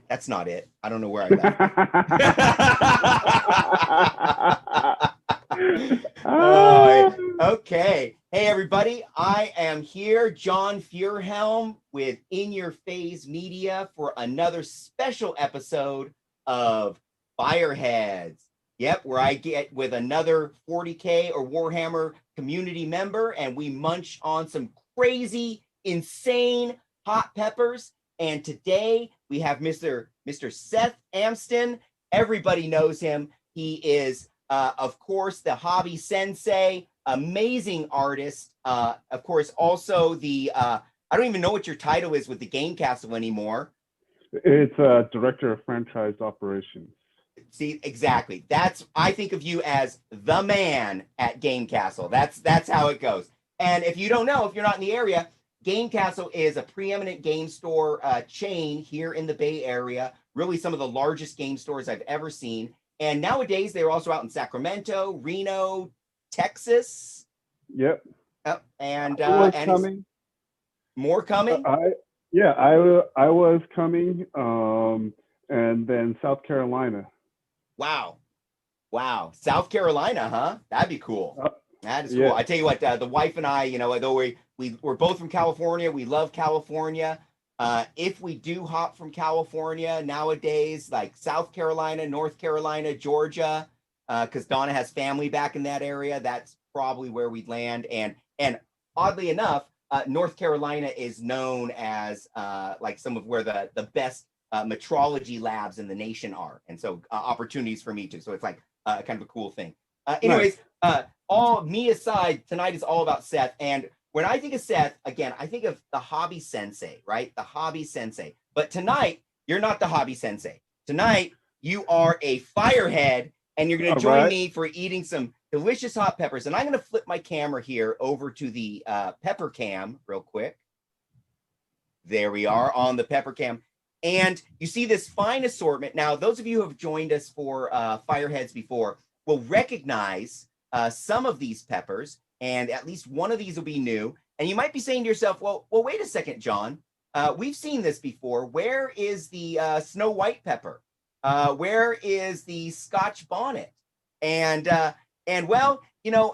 That's not it. I don't know where I left it. Okay. Hey, everybody. I am here, John Furhelm, with In Your Phase Media for another special episode of Fireheads. Yep, where I get with another 40K or Warhammer community member and we munch on some crazy, insane hot peppers. And today we have Mr. Seth Amsden. Everybody knows him. He is, of course, the Hobby Sensei, amazing artist. Of course, also the, I don't even know what your title is with the Game Castle anymore. It's Director of Franchise Operations. See, exactly. I think of you as the man at Game Castle. That's how it goes. And if you don't know, if you're not in the area, Game Castle is a preeminent game store chain here in the Bay Area. Really, some of the largest game stores I've ever seen. And nowadays, they're also out in Sacramento, Reno, Texas. Yep. And coming. More coming. I was coming, and then South Carolina. Wow. South Carolina, huh? That'd be cool. That is cool. I tell you what, the wife and I, although we're both from California, we love California. If we do hop from California nowadays, like South Carolina, North Carolina, Georgia, because Donna has family back in that area, that's probably where we'd land. And oddly enough, North Carolina is known as like some of where the best metrology labs in the nation are, and so opportunities for me too. So it's like kind of a cool thing. Anyways, all me aside, tonight is all about Seth. And when I think of Seth, again, I think of the Hobby Sensei, right? The Hobby Sensei. But tonight, you're not the Hobby Sensei. Tonight, you are a firehead, and you're going to join me for eating some delicious hot peppers. And I'm going to flip my camera here over to the pepper cam real quick. There we are on the pepper cam. And you see this fine assortment. Now, those of you who have joined us for Fireheads before will recognize some of these peppers, and at least one of these will be new. And you might be saying to yourself, well, wait a second, John. We've seen this before. Where is the snow white pepper? Where is the Scotch bonnet? And well,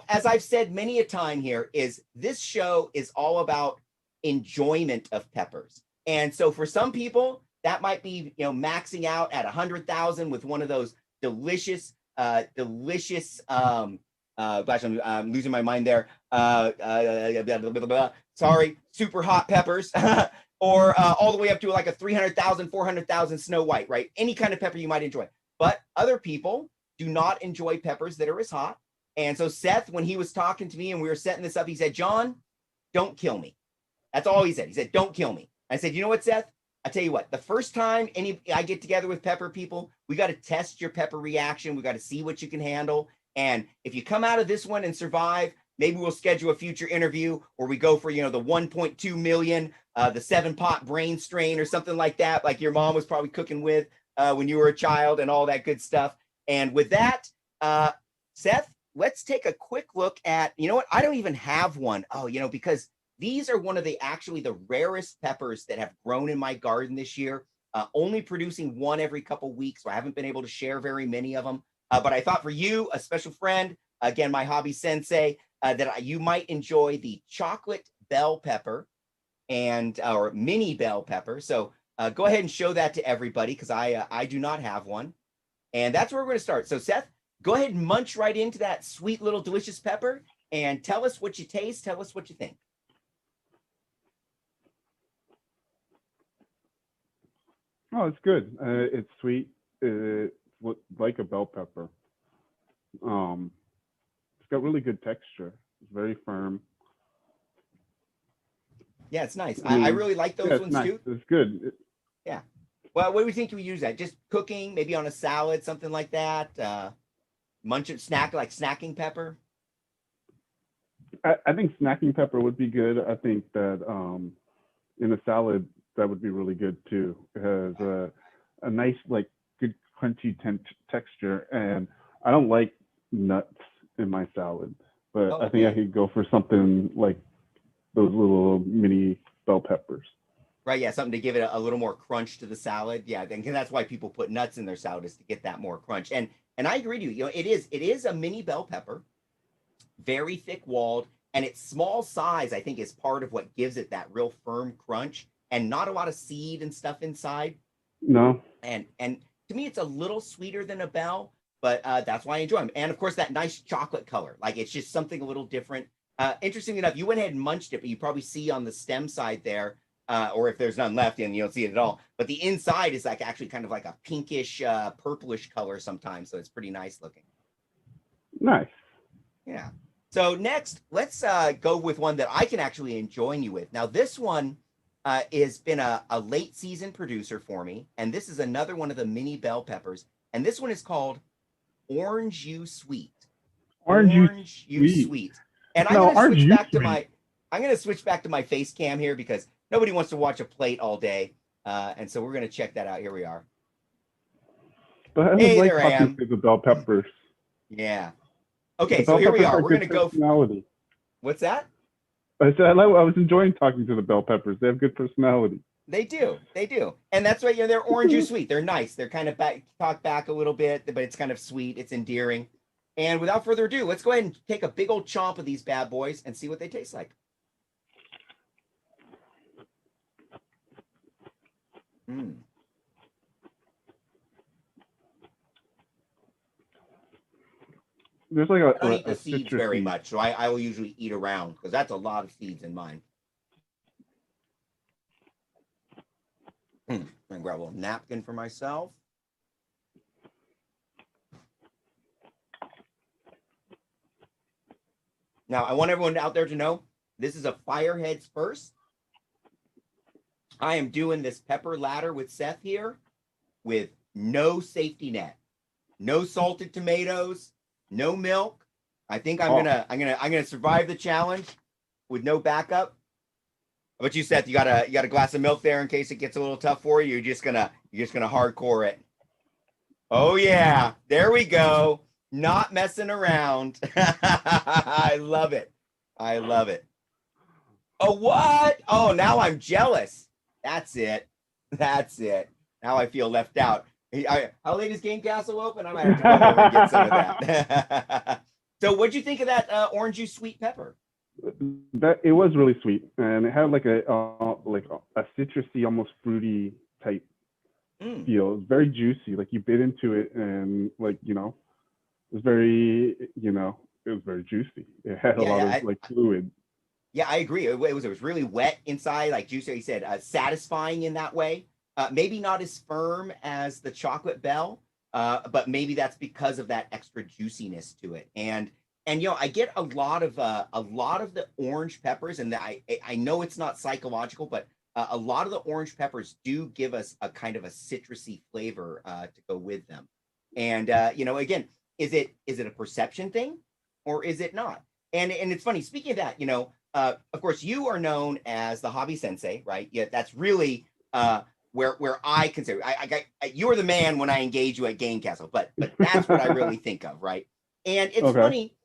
as I've said many a time here, is this show is all about enjoyment of peppers. And so for some people, that might be, maxing out at 100,000 with one of those delicious, gosh, I'm losing my mind there. Sorry, super hot peppers, or all the way up to like a 300,000, 400,000 snow white, right? Any kind of pepper you might enjoy. But other people do not enjoy peppers that are as hot. And so Seth, when he was talking to me and we were setting this up, he said, John, don't kill me. That's all he said. He said, don't kill me. I said, you know what, Seth? I tell you what, the first time I get together with pepper people, we got to test your pepper reaction. We got to see what you can handle. And if you come out of this one and survive, maybe we'll schedule a future interview where we go for, the 1.2 million, the 7-pot brain strain or something like that, like your mom was probably cooking with when you were a child and all that good stuff. And with that, Seth, let's take a quick look at, you know what? I don't even have one. Oh, because these are one of the rarest peppers that have grown in my garden this year, only producing one every couple weeks. So I haven't been able to share very many of them. But I thought for you, a special friend, again, my Hobby Sensei, that you might enjoy the chocolate bell pepper or mini bell pepper. So go ahead and show that to everybody because I do not have one. And that's where we're going to start. So Seth, go ahead and munch right into that sweet little delicious pepper and tell us what you taste. Tell us what you think. Oh, it's good. It's sweet. It's like a bell pepper. It's got really good texture. It's very firm. Yeah, it's nice. I really like those ones nice. too. It's good. Yeah. Well, what do you think you would use that? Just cooking, maybe on a salad, something like that. Munch it, snacking pepper. I think snacking pepper would be good. I think that in a salad that would be really good too. It has a nice, like, good crunchy texture, and I don't like nuts in my salad, but I think I could go for something like those little mini bell peppers. Right, yeah, something to give it a little more crunch to the salad. Yeah, and that's why people put nuts in their salad is to get that more crunch. And I agree with you. You know, it is a mini bell pepper, very thick walled, and its small size, I think, is part of what gives it that real firm crunch and not a lot of seed and stuff inside. No. And to me, it's a little sweeter than a bell, but that's why I enjoy them. And of course, that nice chocolate color, like it's just something a little different. Interesting enough, you went ahead and munched it, but you probably see on the stem side there, or if there's none left, and you don't see it at all. But the inside is like actually kind of like a pinkish, purplish color sometimes, so it's pretty nice looking. Nice. Yeah. So next, let's go with one that I can actually join you with. Now, this one has been a late season producer for me, and this is another one of the mini bell peppers, and this one is called Orange You Sweet. Orange You sweet. Sweet. And No, I'm gonna switch back to my face cam here because nobody wants to watch a plate all day. And so we're gonna check that out. Here we are. But I Hey, like there I talking am. to the bell peppers. Yeah. Okay, The so bell here we peppers are. have We're good gonna go. personality. What's that? I said I was enjoying talking to the bell peppers. They have good personality. They do. They do. And that's right. You know, they're orange you sweet. They're nice. They're kind of talk back a little bit, but it's kind of sweet. It's endearing. And without further ado, let's go ahead and take a big old chomp of these bad boys and see what they taste like. Mm. There's like I don't eat the a seeds citrusy. very much, so I will usually eat around because that's a lot of seeds in mine. I'm gonna grab a little napkin for myself. Now, I want everyone out there to know this is a Fireheads first. I am doing this pepper ladder with Seth here with no safety net, no salted tomatoes, no milk. I think I'm gonna survive the challenge with no backup. But you, Seth, you got a glass of milk there in case it gets a little tough for you. You're just gonna hardcore it. Oh yeah, there we go. Not messing around. I love it. I love it. Oh, what? Oh, now I'm jealous. That's it. That's it. Now I feel left out. How late is Game Castle open? I might have to run over and get some of that. So what'd you think of that orange juice sweet pepper? That it was really sweet, and it had like a citrusy, almost fruity type feel. It was very juicy. Like you bit into it, and like it was very it was very juicy. It had a lot of like fluid. Yeah, I agree. It was really wet inside, like juicy. He said, satisfying in that way. Maybe not as firm as the chocolate bell, but maybe that's because of that extra juiciness to it. And I get a lot of the orange peppers, and I know it's not psychological, but a lot of the orange peppers do give us a kind of a citrusy flavor to go with them. And again, is it a perception thing, or is it not? And it's funny. Speaking of that, of course, you are known as the Hobby Sensei, right? Yeah, that's really where I consider you are the man when I engage you at Game Castle, but that's what I really think of, right? And it's funny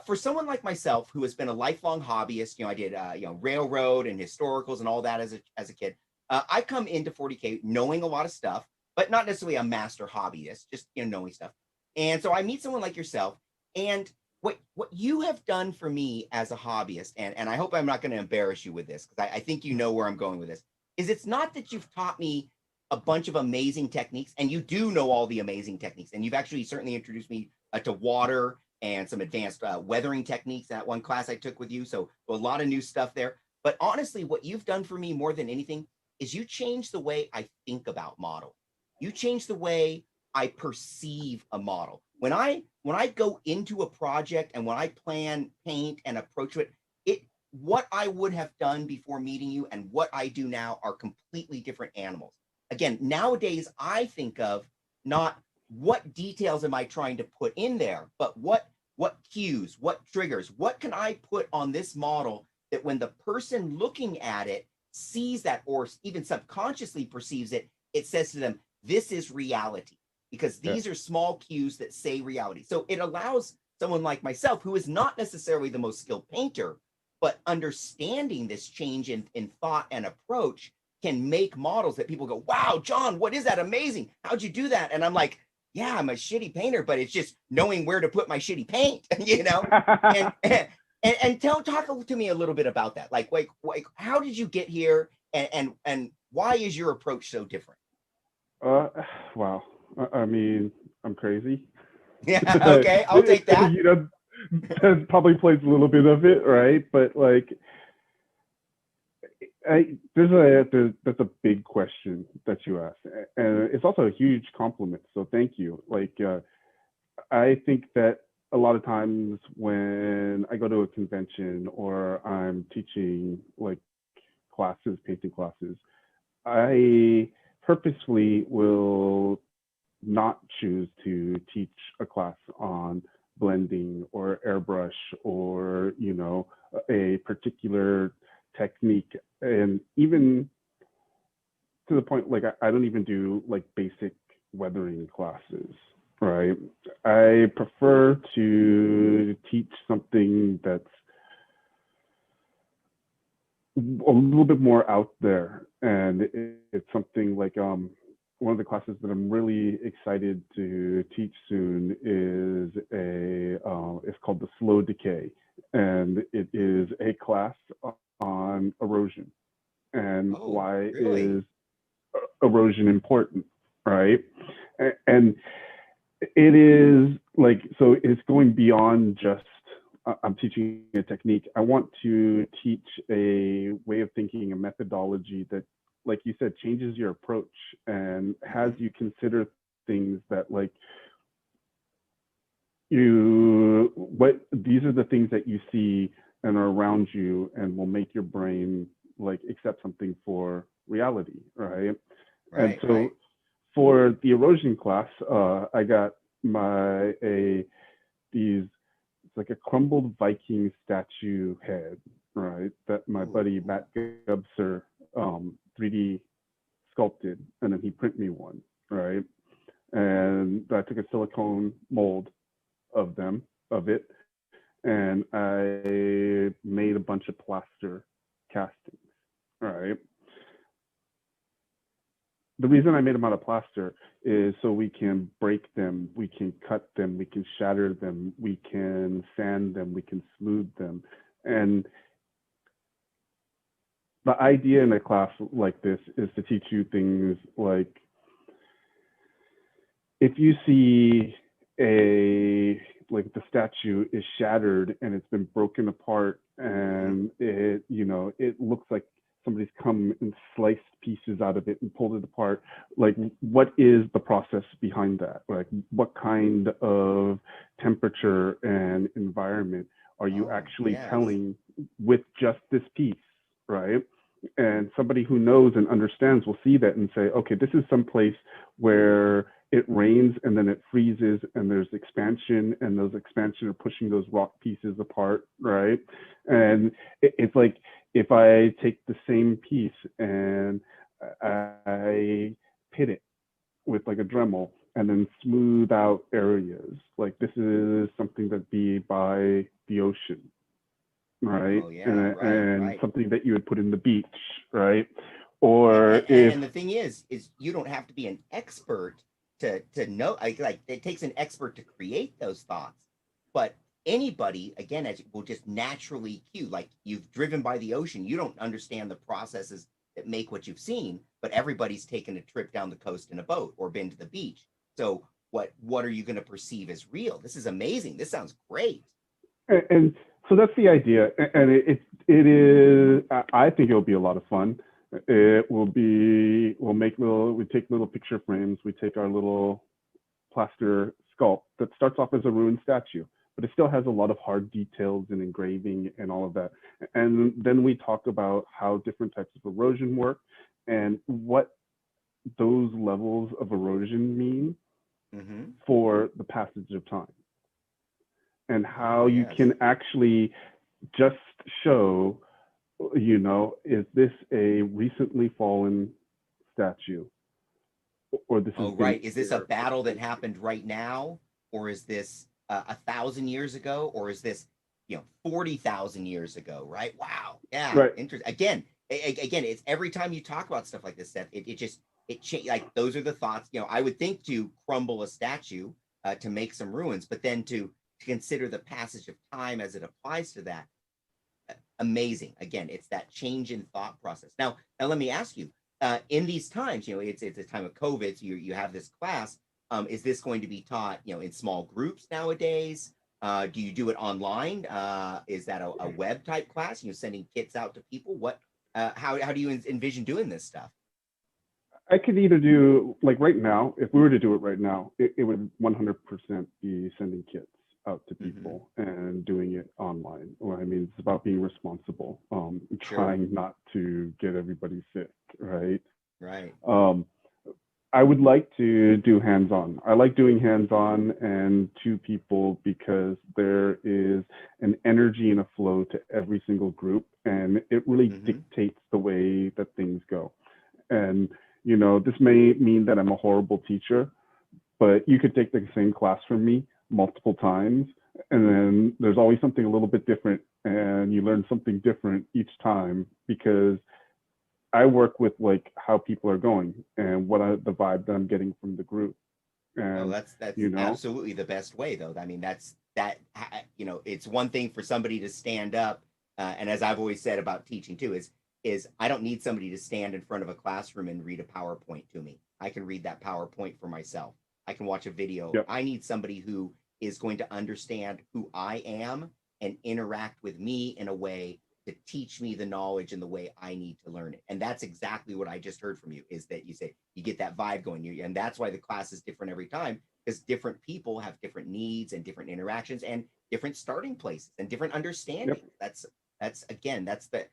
for someone like myself who has been a lifelong hobbyist. I did railroad and historicals and all that as a kid. I come into 40K knowing a lot of stuff, but not necessarily a master hobbyist, just knowing stuff. And so I meet someone like yourself, and what you have done for me as a hobbyist, and I hope I'm not going to embarrass you with this, because I think you know where I'm going with this, is it's not that you've taught me a bunch of amazing techniques, and you do know all the amazing techniques, and you've actually certainly introduced me to water and some advanced weathering techniques that one class I took with you, so a lot of new stuff there. But honestly, what you've done for me more than anything is you changed the way I think about model. You changed the way I perceive a model. When I go into a project and when I plan, paint, and approach it, what I would have done before meeting you and what I do now are completely different animals. Again, nowadays I think of not what details am I trying to put in there, but what cues, what triggers, what can I put on this model that when the person looking at it sees that, or even subconsciously perceives it, it says to them, this is reality. Because these are small cues that say reality. So it allows someone like myself, who is not necessarily the most skilled painter, but understanding this change in thought and approach, can make models that people go, wow, John, what is that? Amazing. How'd you do that? And I'm like, yeah, I'm a shitty painter, but it's just knowing where to put my shitty paint, you know? And talk to me a little bit about that. Like how did you get here, and why is your approach so different? Wow. I mean, I'm crazy. Yeah, okay, I'll take that. You know, that probably plays a little bit of it, right? But like, that's a big question that you asked, and it's also a huge compliment. So thank you. Like, I think that a lot of times when I go to a convention or I'm teaching like classes, painting classes, I purposefully will not choose to teach a class on blending or airbrush or, you know, a particular technique. And even to the point, like, I don't even do like basic weathering classes, right? I prefer to teach something that's a little bit more out there, and it's something like one of the classes that I'm really excited to teach soon is it's called the slow decay, and it is a class on erosion and Oh, why really? is erosion important, right? And it is like, so it's going beyond just I'm teaching a technique. I want to teach a way of thinking, a methodology that, like you said, changes your approach and has Mm-hmm. you consider things that, like, you, what, these are the things that you see and are around you and will make your brain like accept something for reality, right? And Right, so right. for the erosion class, I got these, it's like a crumbled Viking statue head, right? That my buddy Ooh. Matt Gubser 3D sculpted, and then he print me one, right? And I took a silicone mold of them, of it, and I made a bunch of plaster castings, right? The reason I made them out of plaster is so we can break them, we can cut them, we can shatter them, we can sand them, we can smooth them. And the idea in a class like this is to teach you things like, if you see a, like, the statue is shattered and it's been broken apart Mm-hmm. and it, you know, it looks like somebody's come and sliced pieces out of it and pulled it apart. Like, what is the process behind that? Like, what kind of temperature and environment are you Oh, actually yes. telling with just this piece, right? And somebody who knows and understands will see that and say, okay, this is some place where it rains and then it freezes and there's expansion, and those expansion are pushing those rock pieces apart, right? And it's like, if I take the same piece and I pit it with like a Dremel and then smooth out areas, like, this is something that be by the ocean, right? Oh, yeah, right, And right. something that you would put in the beach, right? And, Or and if, and the thing is you don't have to be an expert to know. Like it takes an expert to create those thoughts, but anybody, again, as will just naturally cue. Like, you've driven by the ocean, you don't understand the processes that make what you've seen, but everybody's taken a trip down the coast in a boat or been to the beach. So what are you going to perceive as real? This is amazing. This sounds great. and so that's the idea, and it is. I think it'll be a lot of fun. It will be. We take little picture frames. We take our little plaster sculpt that starts off as a ruined statue, but it still has a lot of hard details and engraving and all of that. And then we talk about how different types of erosion work and what those levels of erosion mean Mm-hmm. for the passage of time, and Oh, how you yes. can actually just show, you know, is this a recently fallen statue, or this has Oh, been right. Is this a here for battle that centuries? happened right now, or is this 1,000 years ago, or is this 40,000 years ago? Right? Wow. Yeah. Right. Interesting. Again, again, it's every time you talk about stuff like this, Seth, like those are the thoughts. I would think to crumble a statue to make some ruins, but then to consider the passage of time as it applies to that. Amazing. Again, it's that change in thought process. Now let me ask you, in these times, it's a time of COVID, so you have this class. Is this going to be taught, in small groups nowadays? Do you do it online? Is that a web type class? Sending kits out to people? How do you envision doing this stuff? I could either do, like right now, if we were to do it right now, it would 100% be sending kits out to people and doing it online. Well, I mean, it's about being responsible, trying not to get everybody sick, right? Right. I would like to do hands-on. I like doing hands-on and to people because there is an energy and a flow to every single group, and it really dictates the way that things go. And this may mean that I'm a horrible teacher, but you could take the same class from me multiple times, and then there's always something a little bit different, and you learn something different each time because I work with like how people are going and the vibe that I'm getting from the group. And that's absolutely the best way, though. I mean, it's one thing for somebody to stand up, and as I've always said about teaching too, is I don't need somebody to stand in front of a classroom and read a PowerPoint to me. I can read that PowerPoint for myself. I can watch a video. Yep. I need somebody who is going to understand who I am and interact with me in a way to teach me the knowledge in the way I need to learn it. And that's exactly what I just heard from you, is that you say you get that vibe going. And that's why the class is different every time, because different people have different needs and different interactions and different starting places and different understanding. Yep. That's the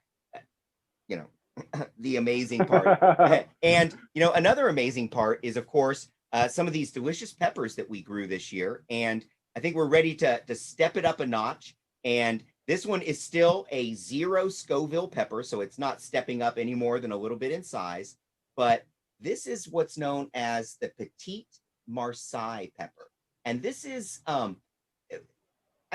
the amazing part. And another amazing part is, of course, some of these delicious peppers that we grew this year. And I think we're ready to step it up a notch. And this one is still a 0 Scoville pepper, so it's not stepping up any more than a little bit in size. But this is what's known as the Petite Marseille pepper. And this is, I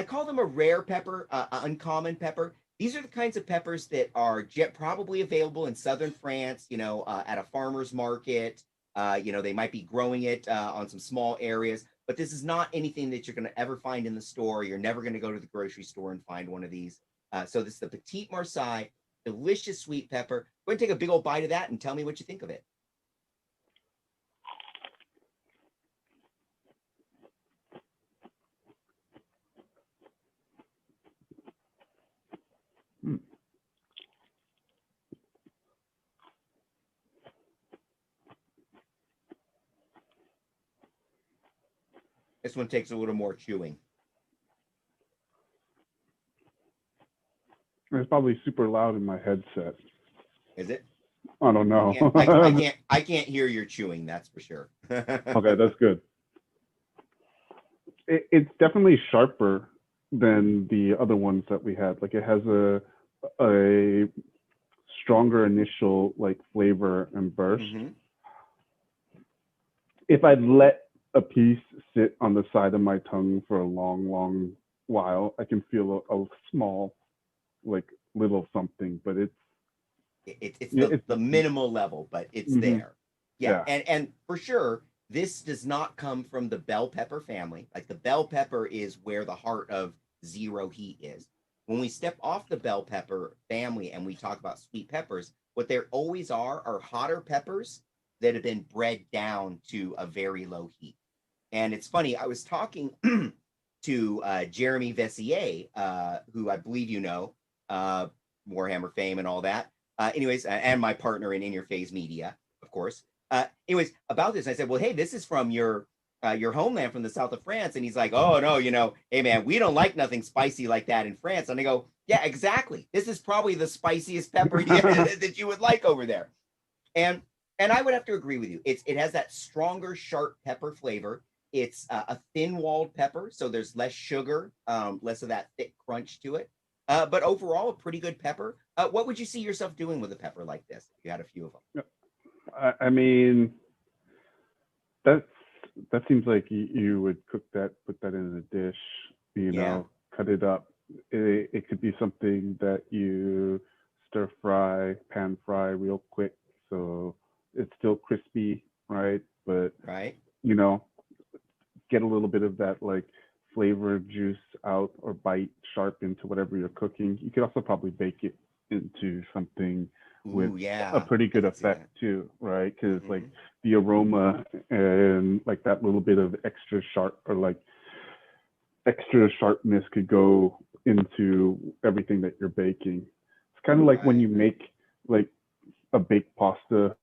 call them a rare pepper, uncommon pepper. These are the kinds of peppers that are probably available in southern France, at a farmer's market. They might be growing it on some small areas. But this is not anything that you're going to ever find in the store. You're never going to go to the grocery store and find one of these. So this is the Petite Marseille, delicious sweet pepper. Go ahead and take a big old bite of that and tell me what you think of it. This one takes a little more chewing. It's probably super loud in my headset. Is it? I don't know. I can't hear your chewing, that's for sure. Okay, that's good. It's definitely sharper than the other ones that we had. Like, it has a stronger initial like flavor and burst. If I'd let a piece sit on the side of my tongue for a long while, I can feel a small, like, little something, but it's the minimal level, but it's there. Yeah. And for sure, this does not come from the bell pepper family. Like, the bell pepper is where the heart of zero heat is. When we step off the bell pepper family and we talk about sweet peppers, what there always are hotter peppers that have been bred down to a very low heat. And it's funny, I was talking to Jeremy Vessier, who I believe Warhammer fame and all that. And my partner in Your Phase Media, of course. About this, I said, well, hey, this is from your homeland, from the south of France. And he's like, oh, no, hey, man, we don't like nothing spicy like that in France. And I go, yeah, exactly. This is probably the spiciest pepper that you would like over there. And I would have to agree with you. It has that stronger, sharp pepper flavor. It's a thin-walled pepper, so there's less sugar, less of that thick crunch to it. But overall, a pretty good pepper. What would you see yourself doing with a pepper like this if you had a few of them? I mean, that seems like you would cook that, put that in a dish, cut it up. It could be something that you stir fry, pan fry real quick, so it's still crispy, right? But Right. you know, get a little bit of that like flavor juice out or bite sharp into whatever you're cooking. You could also probably bake it into something with Ooh, a yeah. pretty I good could see effect that. too, right? Because like Hmm. the aroma and like that little bit of extra sharp or like extra sharpness could go into everything that you're baking. It's kind of like when Right. you make like a baked pasta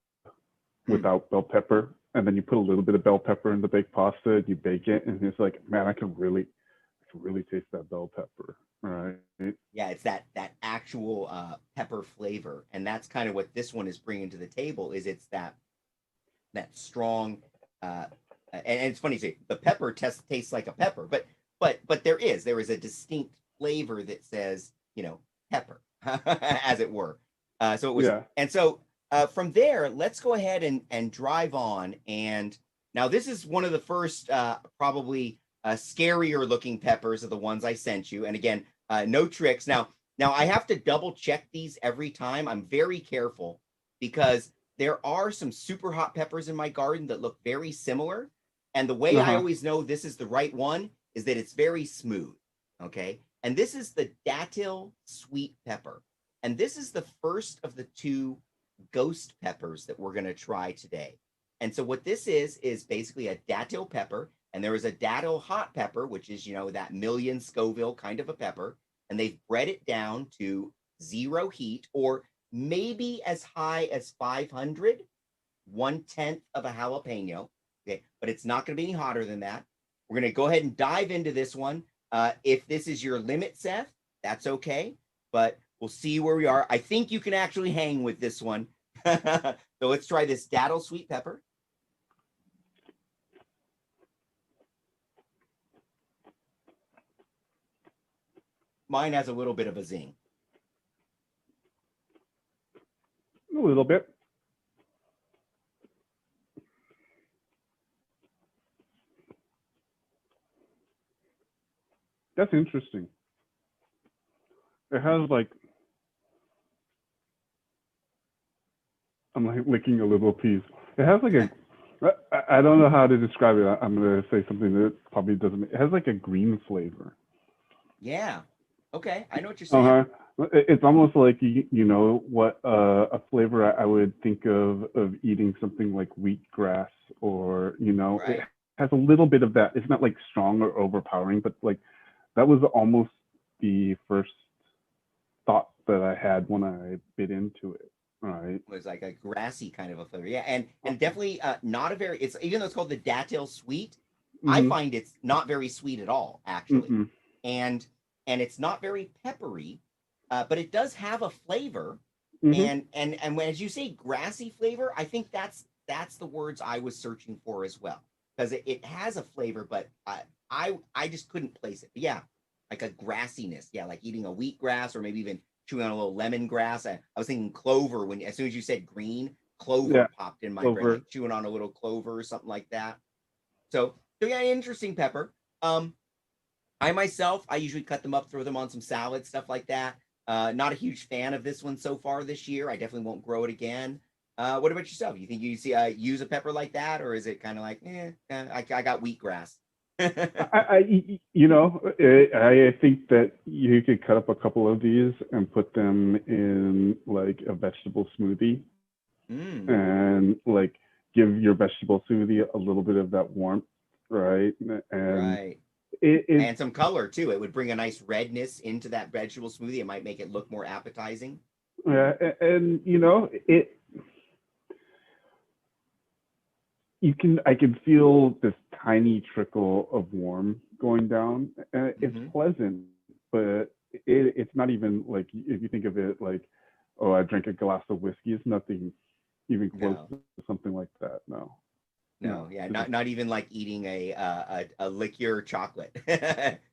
Mm. without bell pepper, and then you put a little bit of bell pepper in the baked pasta, and you bake it, and it's like, man, I can really taste that bell pepper, right? Yeah, it's that actual pepper flavor, and that's kind of what this one is bringing to the table. Is it's that strong, uh, and it's funny to say the pepper tastes like a pepper, but there is a distinct flavor that says pepper, as it were. So it was, Yeah. and so from there, let's go ahead and drive on. And now this is one of the first probably scarier looking peppers of the ones I sent you. And again, no tricks. Now I have to double check these every time. I'm very careful because there are some super hot peppers in my garden that look very similar. And the way Uh I huh. always know this is the right one is that it's very smooth. Okay. And this is the datil sweet pepper. And this is the first of the two ghost peppers that we're going to try today. And so what this is basically a datil pepper. And there is a datil hot pepper, which is, that million Scoville kind of a pepper. And they've bred it down to zero heat, or maybe as high as 500, 1/10 of a jalapeno. Okay, but it's not going to be any hotter than that. We're going to go ahead and dive into this one. If this is your limit, Seth, that's okay, but we'll see where we are. I think you can actually hang with this one. So let's try this datil sweet pepper. Mine has a little bit of a zing. A little bit. That's interesting. It has like I'm like licking a little piece. It has like a I don't know how to describe it. I'm gonna say something that probably doesn't. It has like a green flavor. Yeah. Okay, I know what you're Uh saying. huh. It's almost like you know what a flavor I would think of eating something like wheatgrass, or it Right. has a little bit of that. It's not like strong or overpowering, but like that was almost the first thought that I had when I bit into it. Right. Was like a grassy kind of a flavor. Yeah, and definitely not a very. It's even though it's called the datil sweet, I Mm-hmm. find it's not very sweet at all, actually, Mm-mm. and and it's not very peppery, but it does have a flavor, Mm-hmm. and when, as you say, grassy flavor, I think that's the words I was searching for as well, because it has a flavor, but I just couldn't place it. But yeah, like a grassiness, yeah, like eating a wheatgrass or maybe even chewing on a little lemongrass. I was thinking clover when as soon as you said green, clover Yeah. popped in my brain, Clover. like chewing on a little clover or something like that. So yeah, interesting pepper. Um, I myself, I usually cut them up, throw them on some salad, stuff like that. Not a huge fan of this one so far this year. I definitely won't grow it again. What about yourself? You think you see use a pepper like that, or is it kind of like, I got wheatgrass? I think that you could cut up a couple of these and put them in like a vegetable smoothie, Mm, and like give your vegetable smoothie a little bit of that warmth, right? And right. it And some color too. It would bring a nice redness into that vegetable smoothie. It might make it look more appetizing. and I can feel this tiny trickle of warm going down, and it's Hmm. pleasant, but it's not even like, if you think of it like, oh, I drank a glass of whiskey. It's nothing even close No, to something like that. No, no, no, yeah, it's just not even like eating a liqueur chocolate,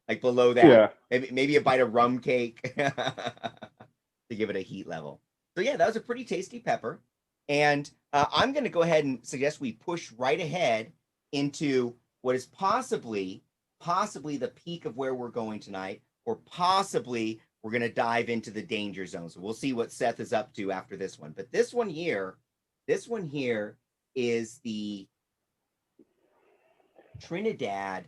like below that. yeah. Maybe a bite of rum cake to give it a heat level. So yeah, that was a pretty tasty pepper. And I'm going to go ahead and suggest we push right ahead into what is possibly the peak of where we're going tonight, or possibly we're going to dive into the danger zone. So we'll see what Seth is up to after this one. But this one here is the Trinidad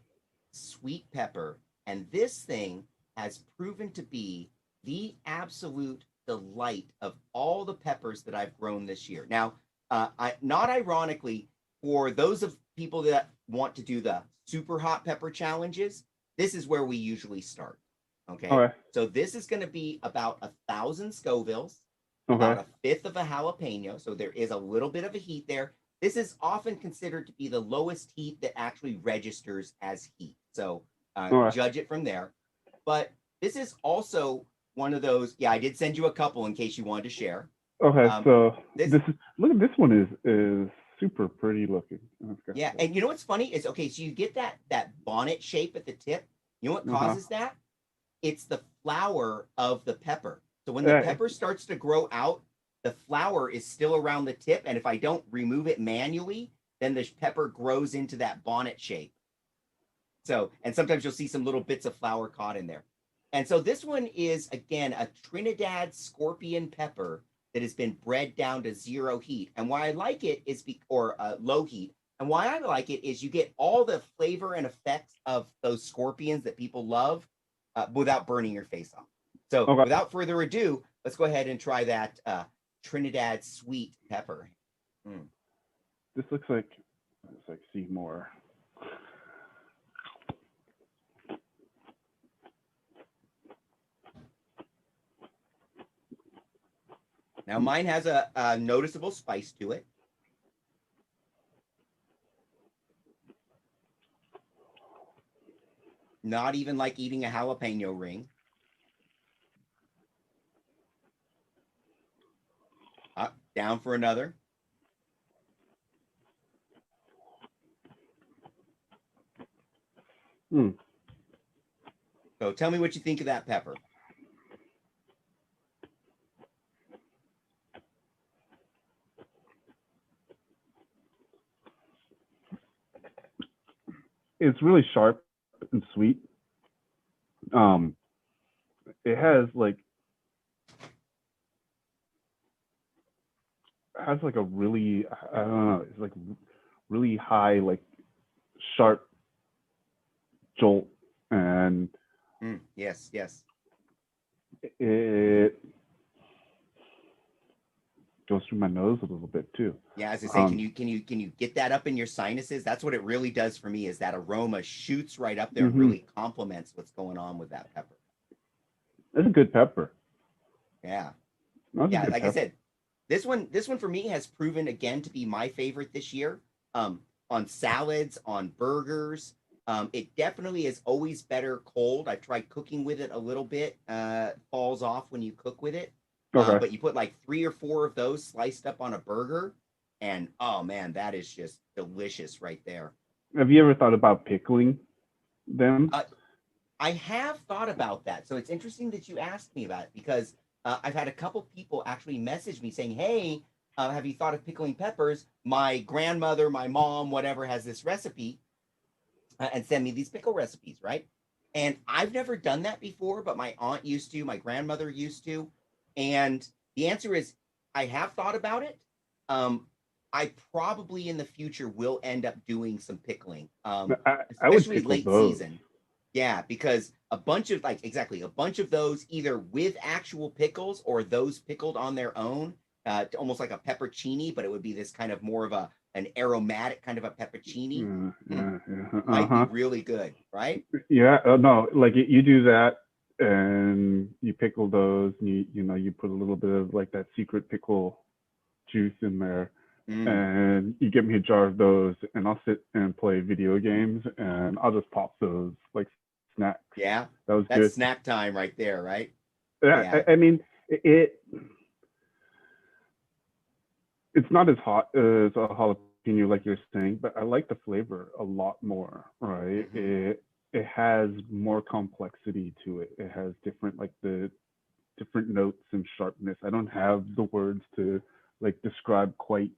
sweet pepper. And this thing has proven to be the absolute delight of all the peppers that I've grown this year. Now, not ironically, for those of people that want to do the super hot pepper challenges, this is where we usually start. Okay. So this is going to be about 1,000 Scovilles, about a fifth of a jalapeno. So there is a little bit of a heat there. This is often considered to be the lowest heat that actually registers as heat. So judge it from there. But this is also one of those. Yeah, I did send you a couple in case you wanted to share. Okay, so this is, look at this one is super pretty looking. Yeah, and you know what's funny is, okay, so you get that bonnet shape at the tip. You know what causes that? It's the flower of the pepper. So when the pepper starts to grow out, the flower is still around the tip, and if I don't remove it manually, then the pepper grows into that bonnet shape. So, and sometimes you'll see some little bits of flour caught in there. And so this one is, again, a Trinidad scorpion pepper that has been bred down to 0 heat. And why I like it is, or low heat. And why I like it is you get all the flavor and effects of those scorpions that people love without burning your face off. So without further ado, let's go ahead and try that Trinidad sweet pepper. This looks like, it's like Seymour. Now mine has a noticeable spice to it. Not even like eating a jalapeno ring. Down for another. So tell me what you think of that pepper. It's really sharp and sweet. It has like a really, I don't know, it's like really high, like sharp jolt, and yes, it goes through my nose a little bit too. Yeah, as I say, can you get that up in your sinuses? That's what it really does for me, is that aroma shoots right up there and really complements what's going on with that pepper. It's a good pepper. Yeah. Yeah, like I said, this one for me has proven again to be my favorite this year. On salads, on burgers. It definitely is always better cold. I've tried cooking with it a little bit. Falls off when you cook with it. But you put like 3 or 4 of those sliced up on a burger, and oh man, that is just delicious right there. Have you ever thought about pickling them? I have thought about that. So it's interesting that you asked me about it, because I've had a couple people actually message me saying, hey, have you thought of pickling peppers? My grandmother, my mom, whatever, has this recipe, and send me these pickle recipes, right? And I've never done that before, but my aunt used to, my grandmother used to. And the answer is, I have thought about it. I probably in the future will end up doing some pickling, especially late season. Yeah, because a bunch of those either with actual pickles or those pickled on their own, almost like a peppercini, but it would be this kind of more of an aromatic kind of a peppercini. Might be really good, right? Yeah, no, like you do that, and you pickle those, and you put a little bit of like that secret pickle juice in there, and you get me a jar of those, and I'll sit and play video games, and I'll just pop those like snacks. Yeah, that's good. Snack time right there, right? Yeah. I mean, it's not as hot as a jalapeno like you're saying, but I like the flavor a lot more, right? It has more complexity to it. It has different notes and sharpness. I don't have the words to like describe quite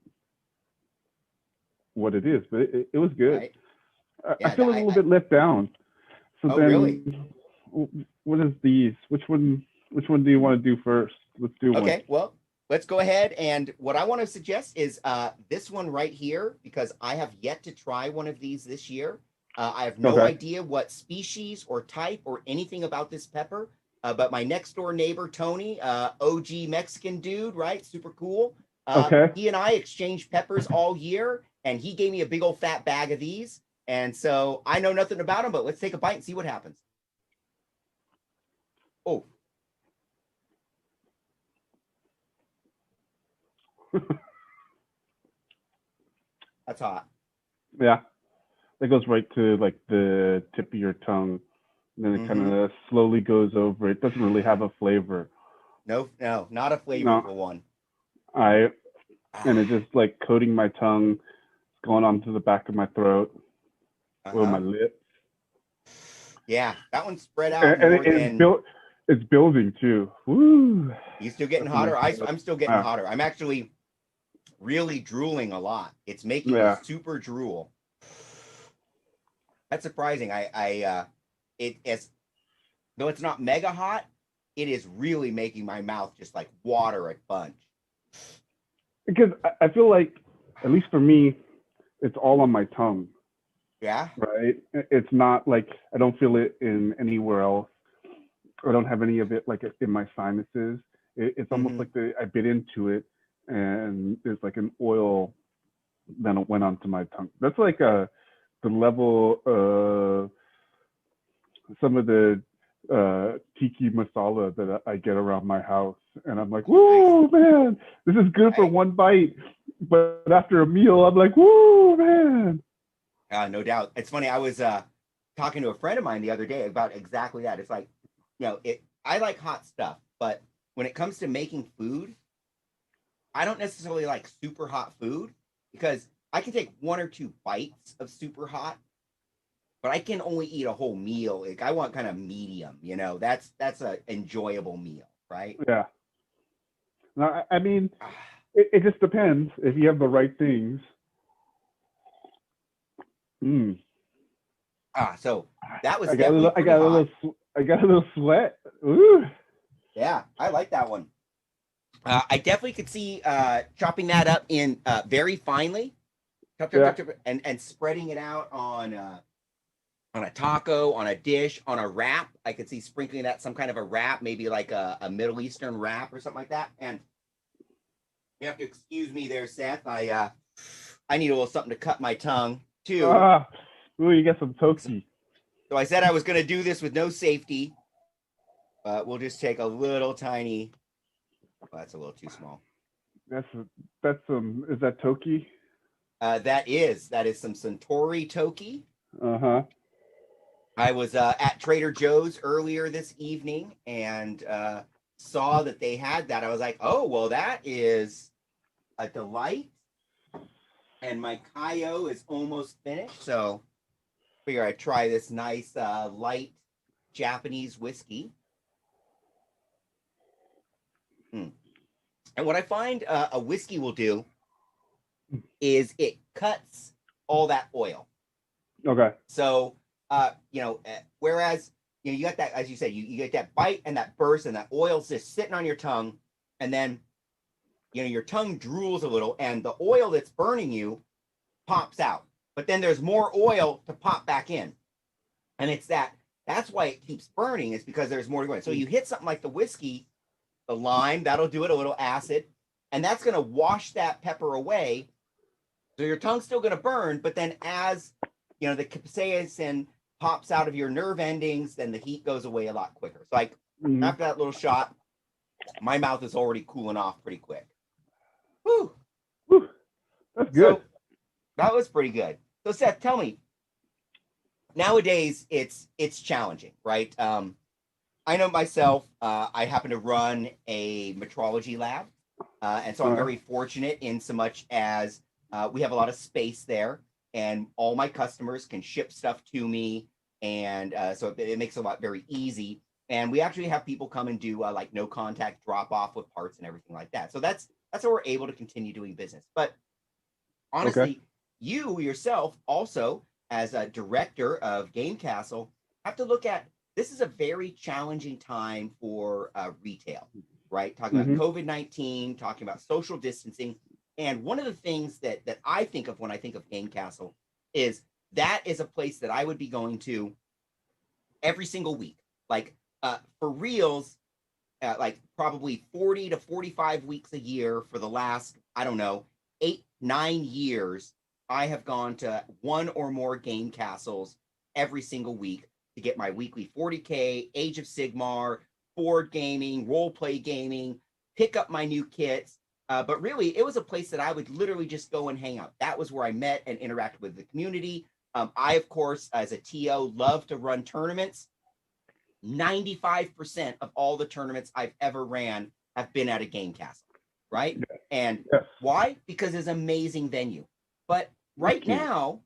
what it is, but it was good. Right. I feel a little bit let down. So then, really? What is these? Which one Which one do you want to do first? Let's do one. Okay, well, let's go ahead. And what I want to suggest is this one right here, because I have yet to try one of these this year. I have no idea what species or type or anything about this pepper, but my next door neighbor, Tony, OG Mexican dude, right? Super cool. He and I exchanged peppers all year, and he gave me a big old fat bag of these. And so I know nothing about them, but let's take a bite and see what happens. Oh. That's hot. Yeah. That goes right to like the tip of your tongue. And then it kind of slowly goes over. It doesn't really have a flavor. No, not a flavorful one. And it's just like coating my tongue, going onto the back of my throat, or my lips. Yeah, that one's spread out it's building too. Woo! You still getting hotter? I'm still getting hotter. I'm actually really drooling a lot. It's making me super drool. That's surprising. It's though it's not mega hot, it is really making my mouth just like water a bunch. Because I feel like, at least for me, it's all on my tongue. Yeah. Right. It's not like I don't feel it in anywhere else. I don't have any of it like in my sinuses. It's almost like I bit into it and there's like an oil that went onto my tongue. That's like the level of some of the tiki masala that I get around my house. And I'm like, whoa, man, this is good for one bite. But after a meal, I'm like, whoa, man. No doubt. It's funny. I was talking to a friend of mine the other day about exactly that. It's like, I like hot stuff, but when it comes to making food, I don't necessarily like super hot food because I can take 1 or 2 bites of super hot, but I can only eat a whole meal. Like I want kind of medium, that's an enjoyable meal, right? Yeah. No, I mean, it just depends if you have the right things. So that was I got a little sweat. Ooh. Yeah, I like that one. I definitely could see chopping that up in very finely, and spreading it out on a taco, on a dish, on a wrap. I could see sprinkling that some kind of a wrap, maybe like a Middle Eastern wrap or something like that. And you have to excuse me there, Seth. I need a little something to cut my tongue too. Ooh, you got some toki. So I said I was going to do this with no safety. We'll just take a little tiny. Oh, that's a little too small. That's some. Is that toki? That is some Suntory toki. I was at Trader Joe's earlier this evening and saw that they had that. I was like, oh, well, that is a delight. And my Kaio is almost finished. So figure I'd try this nice light Japanese whiskey. And what I find a whiskey will do is it cuts all that oil. Okay. So, whereas, you got that, as you said, you get that bite and that burst and that oil's just sitting on your tongue. And then, your tongue drools a little and the oil that's burning you pops out. But then there's more oil to pop back in. And that's why it keeps burning, is because there's more to go in. So you hit something like the whiskey, the lime, that'll do it, a little acid, and that's going to wash that pepper away. So your tongue's still going to burn, but then as, the capsaicin pops out of your nerve endings, then the heat goes away a lot quicker. So after that little shot, my mouth is already cooling off pretty quick. Whew. That's good. So, that was pretty good. So Seth, tell me, nowadays it's challenging, right? I know myself, I happen to run a metrology lab. And so I'm very fortunate in so much as we have a lot of space there and all my customers can ship stuff to me. And so it makes it a lot very easy. And we actually have people come and do like no contact drop off with parts and everything like that. So that's how we're able to continue doing business. But honestly, you yourself also, as a director of Game Castle, have to look at this is a very challenging time for retail, right? Talking about Mm-hmm. COVID-19, talking about social distancing. And one of the things that I think of when I think of Game Castle is that is a place that I would be going to every single week. Like for reals, like probably 40 to 45 weeks a year for the last, I don't know, 8, 9 years, I have gone to one or more game castles every single week to get my weekly 40K, Age of Sigmar, board gaming, role play gaming, pick up my new kits. But really, it was a place that I would literally just go and hang out. That was where I met and interacted with the community. I, of course, as a TO, love to run tournaments. 95% of all the tournaments I've ever ran have been at a game castle, right? Yes. And Yes. why? Because it's an amazing venue. But right now,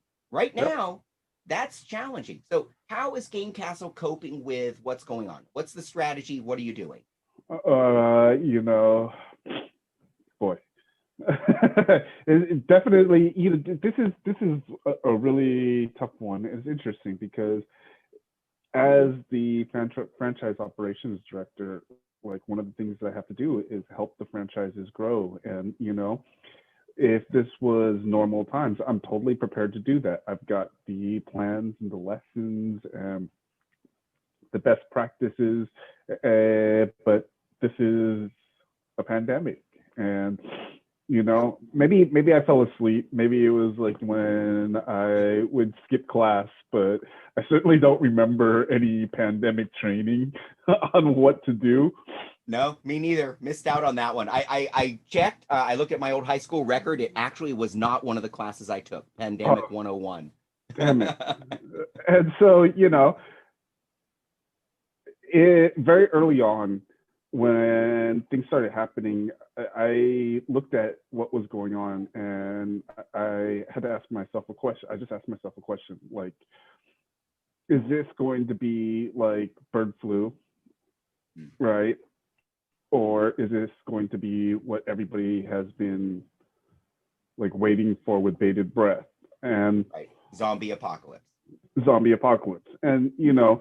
that's challenging. So how is Game Castle coping with what's going on? What's the strategy? What are you doing? You know, boy. It definitely, you know, this is a really tough one. It's interesting because as the franchise operations director, like one of the things that I have to do is help the franchises grow. And, you know, if this was normal times, I'm totally prepared to do that. I've got the plans and the lessons and the best practices, but this is a pandemic. And you know, maybe I fell asleep. Maybe it was like when I would skip class, but I certainly don't remember any pandemic training on what to do. No, me neither. Missed out on that one. I checked. I looked at my old high school record. It actually was not one of the classes I took. Pandemic 101. Damn it. And so, you know, very early on, when things started happening, I looked at what was going on and I had to ask myself a question. I just asked myself a question, like, is this going to be like bird flu, right? Or is this going to be what everybody has been like waiting for with bated breath? And right. Zombie apocalypse. And, you know,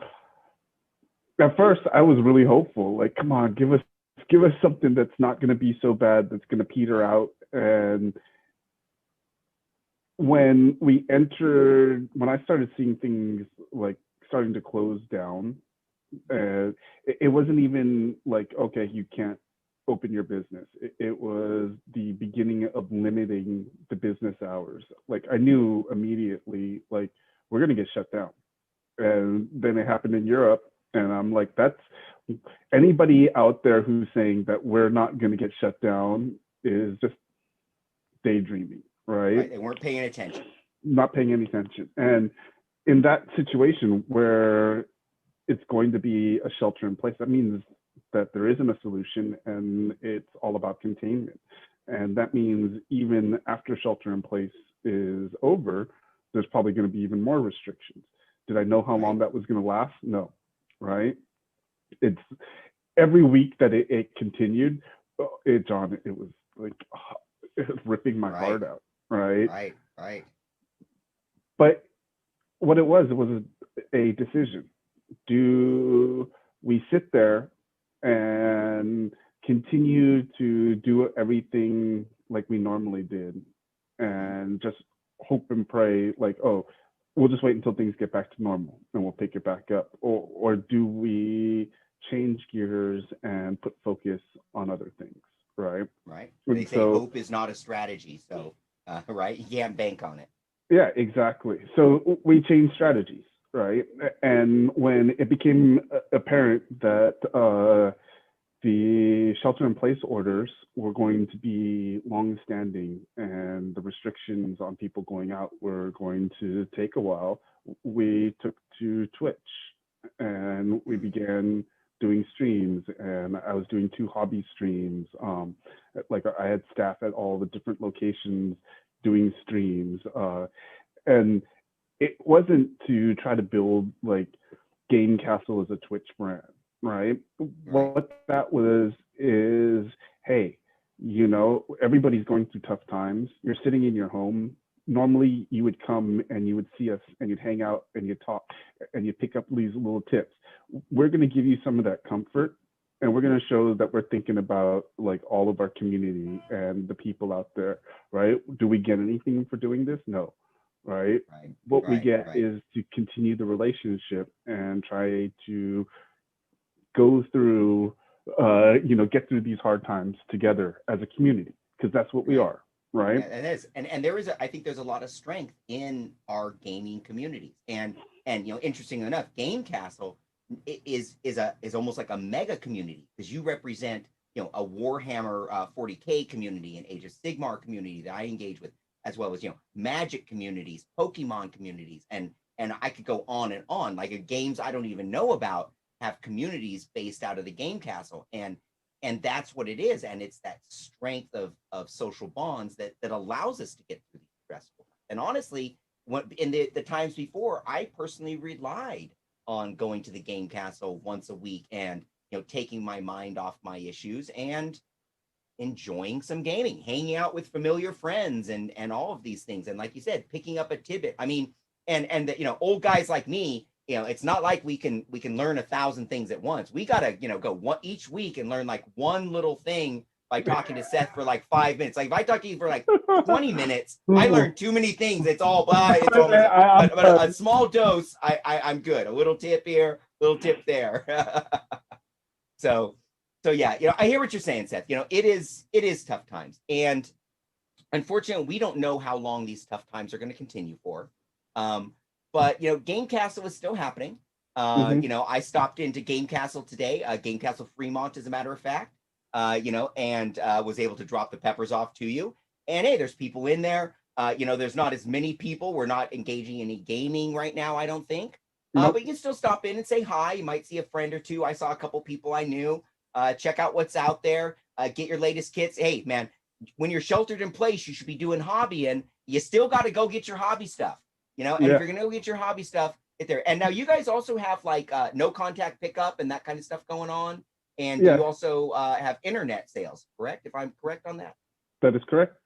at first I was really hopeful, like, come on, give us something that's not going to be so bad, that's going to peter out. And when I started seeing things like starting to close down, it wasn't even like, okay, you can't open your business. It was the beginning of limiting the business hours. Like I knew immediately, like, we're going to get shut down. And then it happened in Europe. And I'm like, that's anybody out there who's saying that we're not going to get shut down is just daydreaming, right? They weren't paying attention. Not paying any attention. And in that situation where it's going to be a shelter in place, that means that there isn't a solution and it's all about containment. And that means even after shelter in place is over, there's probably going to be even more restrictions. Did I know how long that was going to last? No. Right? It's every week that it continued, John, it was like it was ripping my heart out. Right. But what it was a decision. Do we sit there and continue to do everything like we normally did and just hope and pray like, oh, we'll just wait until things get back to normal and we'll pick it back up? Or do we change gears and put focus on other things, right? Right. They say hope is not a strategy. So, right, you can't bank on it. Yeah, exactly. So we changed strategies, right? And when it became apparent that the shelter-in-place orders were going to be long-standing and the restrictions on people going out were going to take a while, we took to Twitch and we began doing streams. And I was doing 2 hobby streams. Like I had staff at all the different locations doing streams. And it wasn't to try to build like Game Castle as a Twitch brand. Right? What that was is, hey, you know, everybody's going through tough times. You're sitting in your home. Normally you would come and you would see us and you'd hang out and you'd talk. and you pick up these little tips. We're going to give you some of that comfort, and we're going to show that we're thinking about like all of our community and the people out there, right? Do we get anything for doing this? No, right? What we get is to continue the relationship and try to go through, get through these hard times together as a community, because that's what we are, right? Yeah, it is, and there is, I think there's a lot of strength in our gaming communities, and interestingly enough, Game Castle is almost like a mega community, because you represent a Warhammer 40K community, an Age of Sigmar community that I engage with, as well as Magic communities, Pokemon communities, and I could go on and on. Like games I don't even know about have communities based out of the Game Castle, and that's what it is, and it's that strength of social bonds that allows us to get through these stressful. And honestly, in the times before, I personally relied on going to the Game Castle once a week and taking my mind off my issues and enjoying some gaming, hanging out with familiar friends, and all of these things. And like you said, picking up a tidbit. I mean, and the, old guys like me, it's not like we can learn 1,000 things at once. We gotta go each week and learn like one little thing by talking to Seth for like 5 minutes. Like if I talk to you for like 20 minutes, I learn too many things. It's all blah. It's all but a small dose. I'm good. A little tip here, little tip there. So yeah, I hear what you're saying, Seth. It is tough times, and unfortunately, we don't know how long these tough times are going to continue for. But Game Castle is still happening. I stopped into Game Castle today, Game Castle Fremont, as a matter of fact. And was able to drop the peppers off to you. And hey, there's people in there. There's not as many people. We're not engaging in any gaming right now, I don't think. But you can still stop in and say hi. You might see a friend or two. I saw a couple people I knew. Check out what's out there. Get your latest kits. Hey, man, when you're sheltered in place, you should be doing hobby, and you still got to go get your hobby stuff. And if you're going to go get your hobby stuff, get there. And now you guys also have like no contact pickup and that kind of stuff going on. And you also have internet sales, correct? If I'm correct on that. That is correct.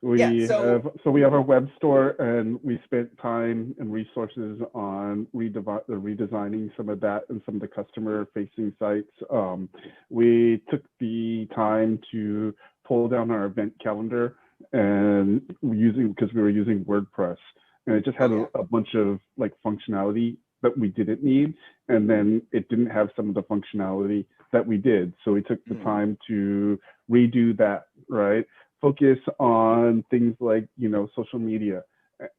We have our web store, and we spent time and resources on redesigning some of that and some of the customer-facing sites. We took the time to pull down our event calendar, and because we were using WordPress, and it just had a bunch of like functionality that we didn't need, and then it didn't have some of the functionality that we did. So we took the time to redo that, right? Focus on things like, social media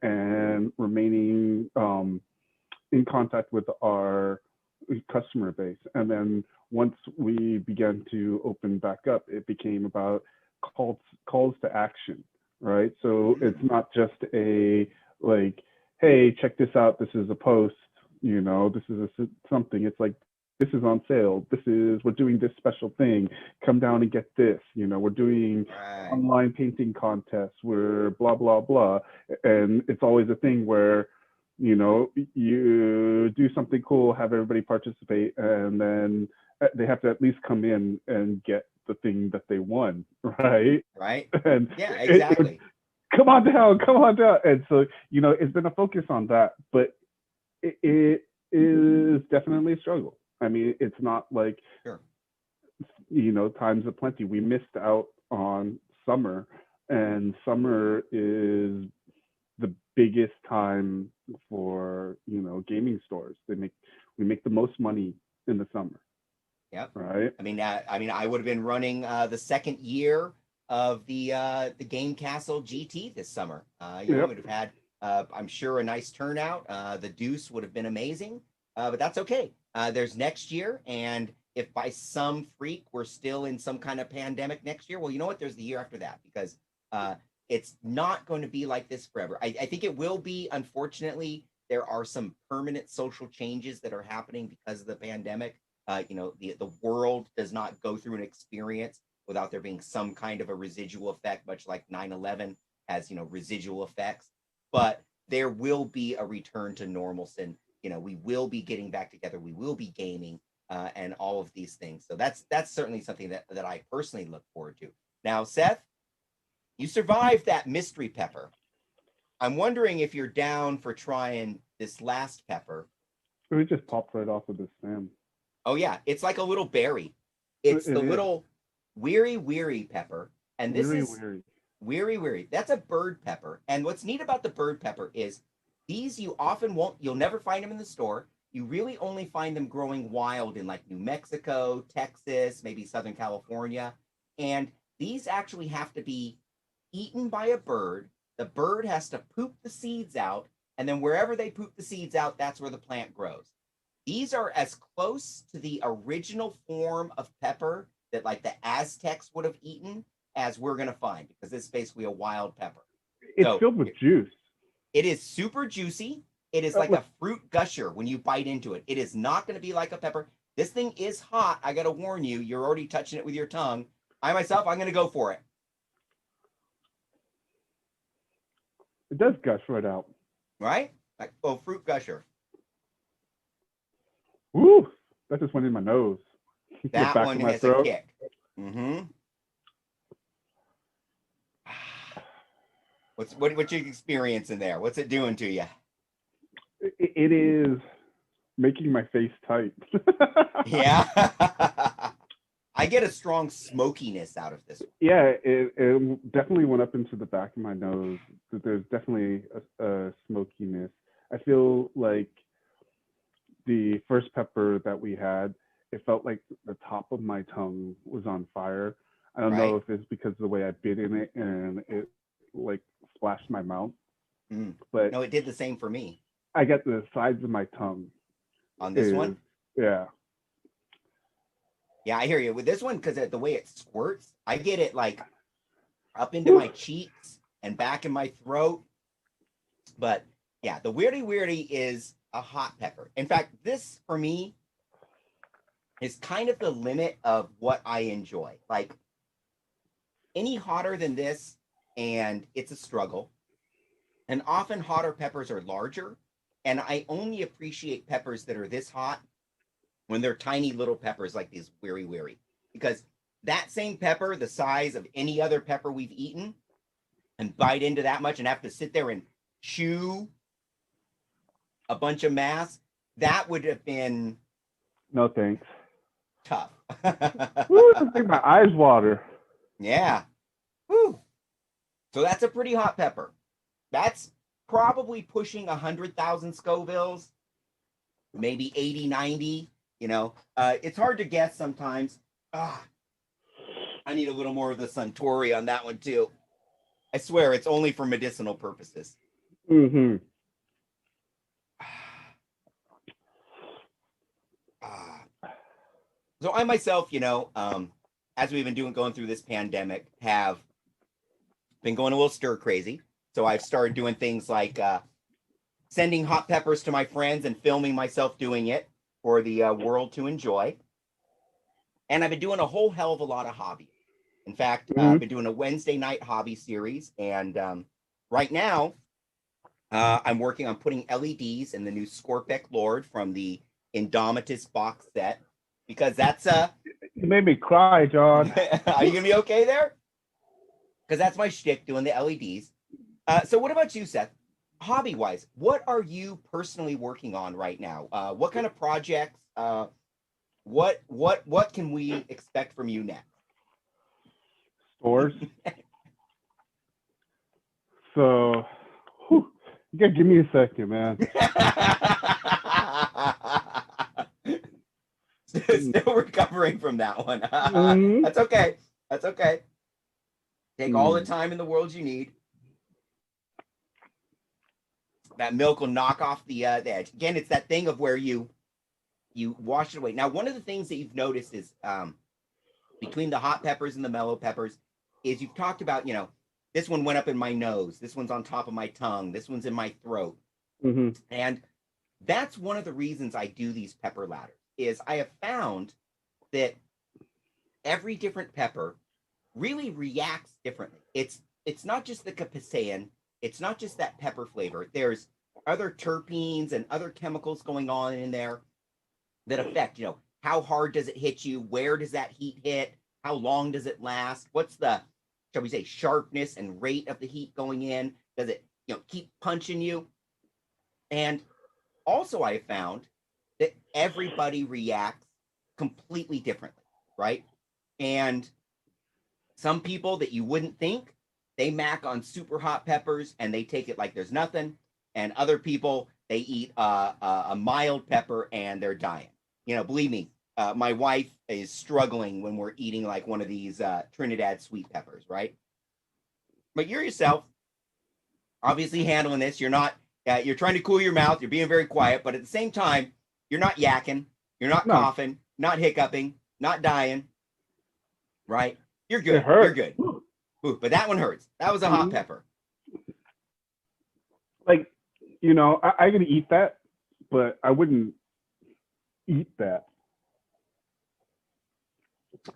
and remaining in contact with our customer base. And then once we began to open back up, it became about calls to action, right? So it's not just a like, hey, check this out. This is a post, this is something. It's like, this is on sale. We're doing this special thing. Come down and get this. We're doing online painting contests. We're blah, blah, blah. And it's always a thing where, you do something cool, have everybody participate, and then they have to at least come in and get the thing that they won, right? Right. And yeah, exactly. Come on down. And so, it's been a focus on that, but it is definitely a struggle. I mean, it's not like, times of plenty. We missed out on summer, and summer is the biggest time for, gaming stores. We make the most money in the summer. Yep. Right. I mean, I would have been running the second year of the Game Castle GT this summer. We would have had, I'm sure, a nice turnout. The Deuce would have been amazing, but that's okay. There's next year, and if by some freak we're still in some kind of pandemic next year, well, you know what? There's the year after that, because it's not going to be like this forever. I think it will be. Unfortunately, there are some permanent social changes that are happening because of the pandemic. The world does not go through an experience without there being some kind of a residual effect, much like 9/11 has, residual effects. But there will be a return to normalcy. And we will be getting back together. We will be gaming and all of these things. So that's certainly something that I personally look forward to. Now, Seth, you survived that mystery pepper. I'm wondering if you're down for trying this last pepper, It just popped right off of the stem. Oh yeah, it's like a little berry. It's It the is. little weary pepper, and this Weary, is weary. weary. That's a bird pepper. And what's neat about the bird pepper is these you often won't, you'll never find them in the store. You really only find them growing wild in like New Mexico, Texas, maybe Southern California. And these actually have to be eaten by a bird. The bird has to poop the seeds out, and then wherever they poop the seeds out, that's where the plant grows. These are as close to the original form of pepper that like the Aztecs would have eaten as we're going to find, because it's basically a wild pepper. It's So filled with juice. it is super juicy. It is like a fruit gusher when you bite into it. It is not going to be like a pepper. This thing is hot. I got to warn you, you're already touching it with your tongue. I'm going to go for it. It does gush right out. Right? Like, oh, fruit gusher. Woo! That just went in my nose. That one has a kick. Mm-hmm. What's your experience in there? What's it doing to you? It is making my face tight. Yeah. I get a strong smokiness out of this one. Yeah, it definitely went up into the back of my nose. There's definitely a smokiness. I feel like the first pepper that we had, it felt like the top of my tongue was on fire. I don't know if it's because of the way I bit in it and it like splashed my mouth. But no, it did the same for me. I got the sides of my tongue. On this one? Yeah. Yeah, I hear you. With this one, because the way it squirts, I get it like up into my cheeks and back in my throat. But yeah, the weirdy is a hot pepper. In fact, this for me is kind of the limit of what I enjoy. Like any hotter than this, and it's a struggle. And often hotter peppers are larger. And I only appreciate peppers that are this hot when they're tiny little peppers like these weary. Because that same pepper, the size of any other pepper we've eaten, and bite into that much and have to sit there and chew a bunch of mass, that would have been no thanks. Tough. Woo, I think my eyes water. Yeah. Woo. So that's a pretty hot pepper. That's probably pushing 100,000 Scovilles, maybe 80, 90. You know, it's hard to guess sometimes. I need a little more of the Suntory on that one too. I swear it's only for medicinal purposes. Mm-hmm. So I myself, you know, as we've been going through this pandemic, have been going a little stir crazy. So I've started doing things like sending hot peppers to my friends and filming myself doing it for the world to enjoy. And I've been doing a whole hell of a lot of hobby. In fact, I've been doing a Wednesday night hobby series. And right now, I'm working on putting LEDs in the new Scorpic Lord from the Indomitus box set. Because that's You made me cry, John. Are you gonna be okay there? Because that's my shtick, doing the LEDs. So what about you, Seth? Hobby wise, what are you personally working on right now? What kind of projects? What can we expect from you next? Stores. So, you gotta give me a second, man. Still recovering from that one. That's okay. That's okay. Take all the time in the world you need. That milk will knock off the edge. Again, it's that thing of where you wash it away. Now, one of the things that you've noticed is between the hot peppers and the mellow peppers is you've talked about, you know, this one went up in my nose. This one's on top of my tongue. This one's in my throat. And that's one of the reasons I do these pepper ladders is I have found that every different pepper really reacts differently. It's not just the capsaicin. It's not just that pepper flavor. There's other terpenes and other chemicals going on in there that affect, you know, how hard does it hit you? Where does that heat hit? How long does it last? What's the, shall we say, sharpness and rate of the heat going in? Does it, you know, keep punching you? And also I have found that everybody reacts completely differently, right? And some people that you wouldn't think, they mac on super hot peppers and they take it like there's nothing. And other people, they eat a mild pepper and they're dying. You know, believe me, my wife is struggling when we're eating like one of these Trinidad sweet peppers, right? But you're yourself, obviously handling this. You're not, you're trying to cool your mouth. You're being very quiet, but at the same time, you're not yakking, you're not No, coughing, not hiccuping, not dying, right? You're it good. You're hurts. good. Ooh, but that one hurts. That was a hot pepper. Like, you know, I could eat that, but I wouldn't eat that.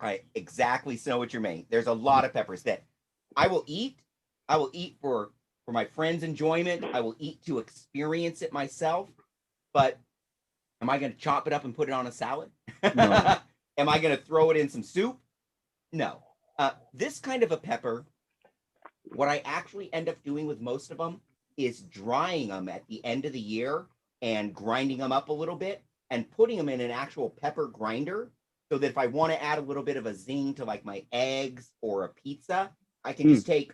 I exactly know what you mean. There's a lot of peppers that I will eat. I will eat for my friends' enjoyment. I will eat to experience it myself. But am I going to chop it up and put it on a salad? No. Am I going to throw it in some soup? No. This kind of a pepper, what I actually end up doing with most of them is drying them at the end of the year and grinding them up a little bit and putting them in an actual pepper grinder so that if I want to add a little bit of a zing to like my eggs or a pizza, I can just take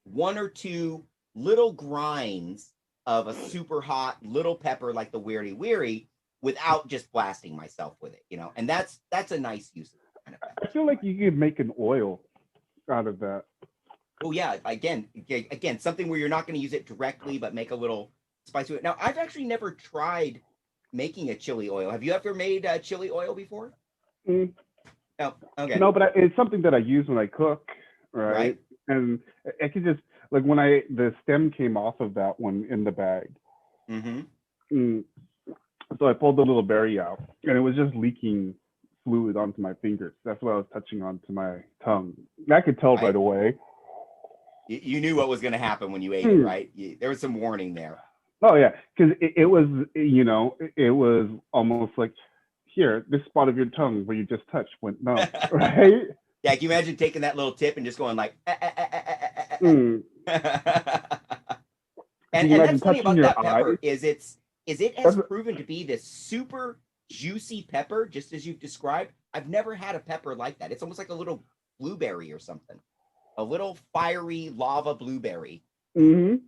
one or two little grinds of a super hot little pepper like the weary weary without just blasting myself with it, you know. And that's a nice use of it, kind of pepper. I feel like you could make an oil out of that. Oh yeah, again, something where you're not going to use it directly, but make a little spice to it. Now, I've actually never tried making a chili oil. Have you ever made chili oil before? Mm. No. Okay. No, but it's something that I use when I cook, right? And I could just like when the stem came off of that one in the bag. So I pulled the little berry out, and it was just leaking fluid onto my fingers. That's what I was touching onto my tongue. I could tell right away. You knew what was going to happen when you ate it, right? There was some warning there. Oh yeah, because it was, you know, it was almost like, here, this spot of your tongue where you just touched went numb, right? Yeah, can you imagine taking that little tip and just going like, and that's funny about that pepper is it has proven to be this super juicy pepper, just as you've described. I've never had a pepper like that. It's almost like a little blueberry or something. A little fiery lava blueberry. I'm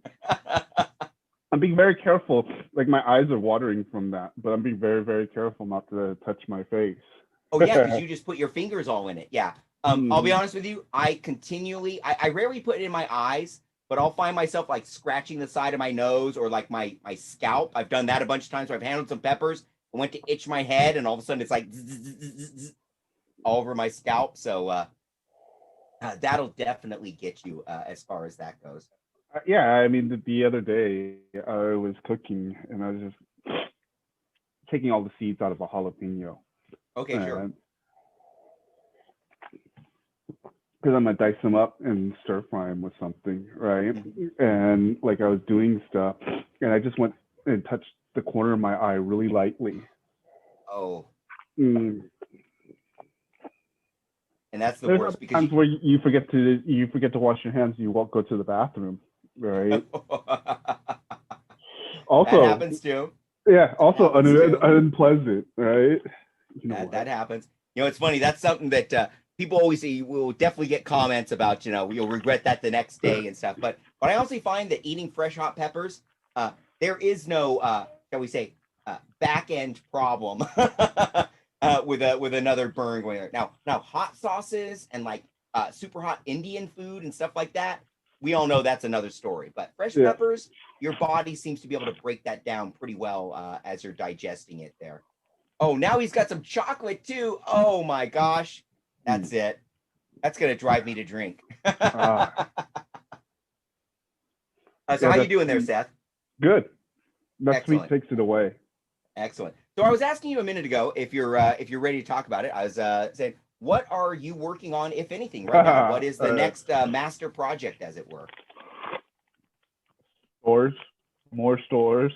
being very careful. Like my eyes are watering from that, but I'm being very, very careful not to touch my face. Oh yeah, because you just put your fingers all in it. Yeah. I'll be honest with you. I rarely put it in my eyes, but I'll find myself like scratching the side of my nose or like my scalp. I've done that a bunch of times where I've handled some peppers. I went to itch my head, and all of a sudden it's like all over my scalp. So that'll definitely get you as far as that goes. Yeah, I mean, the other day I was cooking and I was just taking all the seeds out of a jalapeno. Okay, sure. Because I'm gonna dice them up and stir fry them with something, right? And like I was doing stuff, and I just went and touched the corner of my eye really lightly. Oh. And that's the worst because times where you forget to wash your hands and you won't go to the bathroom, right? Also, that happens too. Yeah, also unpleasant, right? You know that happens. You know, it's funny. That's something that people always say. Will definitely get comments about. You know, you'll regret that the next day and stuff. But I honestly find that eating fresh hot peppers, there is no, shall we say, back end problem. With another burn going there. Now hot sauces and like super hot Indian food and stuff like that, we all know that's another story. But fresh peppers, your body seems to be able to break that down pretty well as you're digesting it there. Oh, now he's got some chocolate too. Oh my gosh, that's it. That's gonna drive me to drink. So how you doing there, Seth? Good. That sweet takes it away. Excellent. So I was asking you a minute ago if you're ready to talk about it. I was saying, what are you working on, if anything, right now? What is the next master project, as it were? Stores, more stores.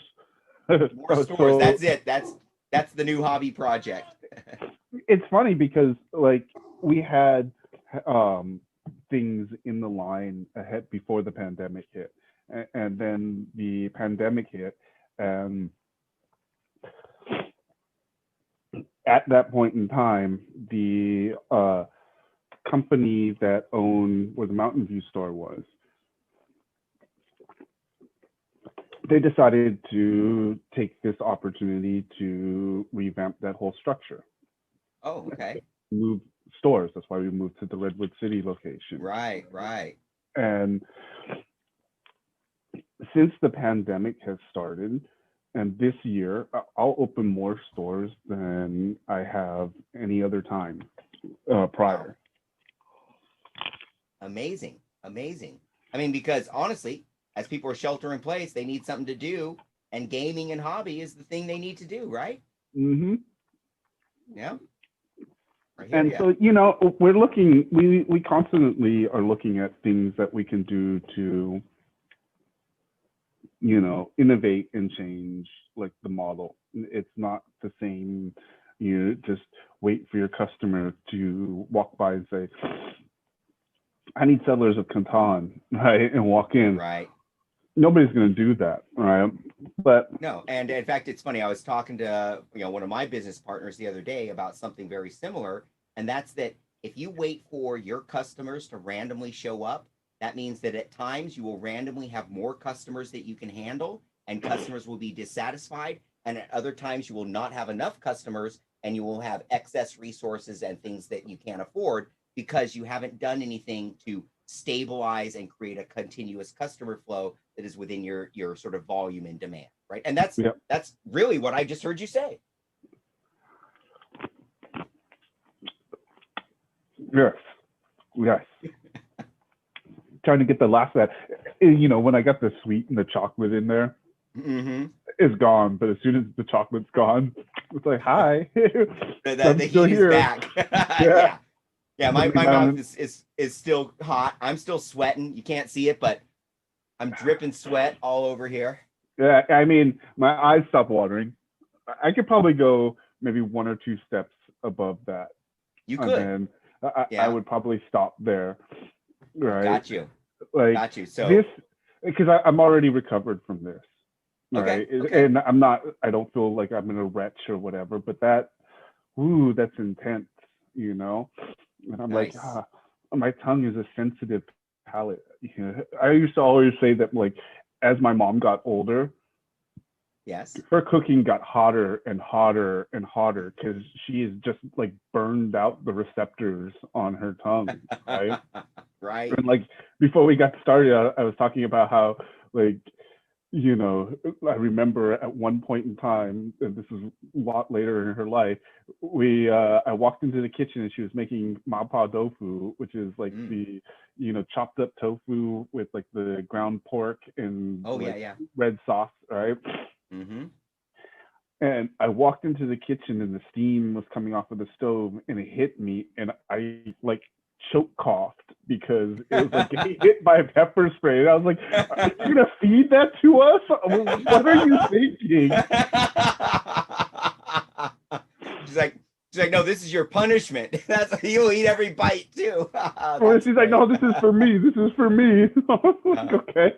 More stores. That's it. That's the new hobby project. It's funny because like we had things in the line ahead before the pandemic hit, and then the pandemic hit, and at that point in time, the company that owned where the Mountain View store was, they decided to take this opportunity to revamp that whole structure. Oh, okay. Move stores. That's why we moved to the Redwood City location. Right, right. And since the pandemic has started, and this year, I'll open more stores than I have any other time prior. Wow. Amazing, amazing. I mean, because honestly, as people are sheltering in place, they need something to do, and gaming and hobby is the thing they need to do, right? Mm-hmm. Yeah. And so, we're looking, we constantly are looking at things that we can do to, innovate and change like the model. It's not the same, just wait for your customer to walk by and say, I need Settlers of Catan, right? And walk in. Right. Nobody's going to do that, right? But no, and in fact, it's funny. I was talking to one of my business partners the other day about something very similar, and that's that if you wait for your customers to randomly show up, that means that at times you will randomly have more customers that you can handle, and customers will be dissatisfied, and at other times you will not have enough customers, and you will have excess resources and things that you can't afford because you haven't done anything to stabilize and create a continuous customer flow that is within your sort of volume and demand, right? And that's really what I just heard you say. Yes. Trying to get the last of that. When I got the sweet and the chocolate in there, it's gone. But as soon as the chocolate's gone, it's like, hi. the heat is back. Yeah. Yeah, my mouth is still hot. I'm still sweating. You can't see it, but I'm dripping sweat all over here. Yeah, I mean, my eyes stop watering. I could probably go maybe 1 or 2 steps above that. You could. And then I would probably stop there. Right. Got you. Like So this, because I'm already recovered from this. Right. Okay. And I don't feel like I'm in a retch or whatever, but that's intense, And I'm like, my tongue is a sensitive palate. I used to always say that, like, as my mom got older, yes, her cooking got hotter and hotter and hotter because she is just like burned out the receptors on her tongue, right? Right. And like before we got started, I was talking about how, like, I remember at one point in time, and this is a lot later in her life, I walked into the kitchen and she was making mapa tofu, which is like the, chopped up tofu with like the ground pork and red sauce, right? Mm-hmm. And I walked into the kitchen and the steam was coming off of the stove and it hit me and I like choke coughed because it was like getting hit by a pepper spray. And I was like, are you gonna feed that to us? What are you thinking? She's like, no, this is your punishment. You'll eat every bite too. Or she's like, no, this is for me. This is for me. Like, okay.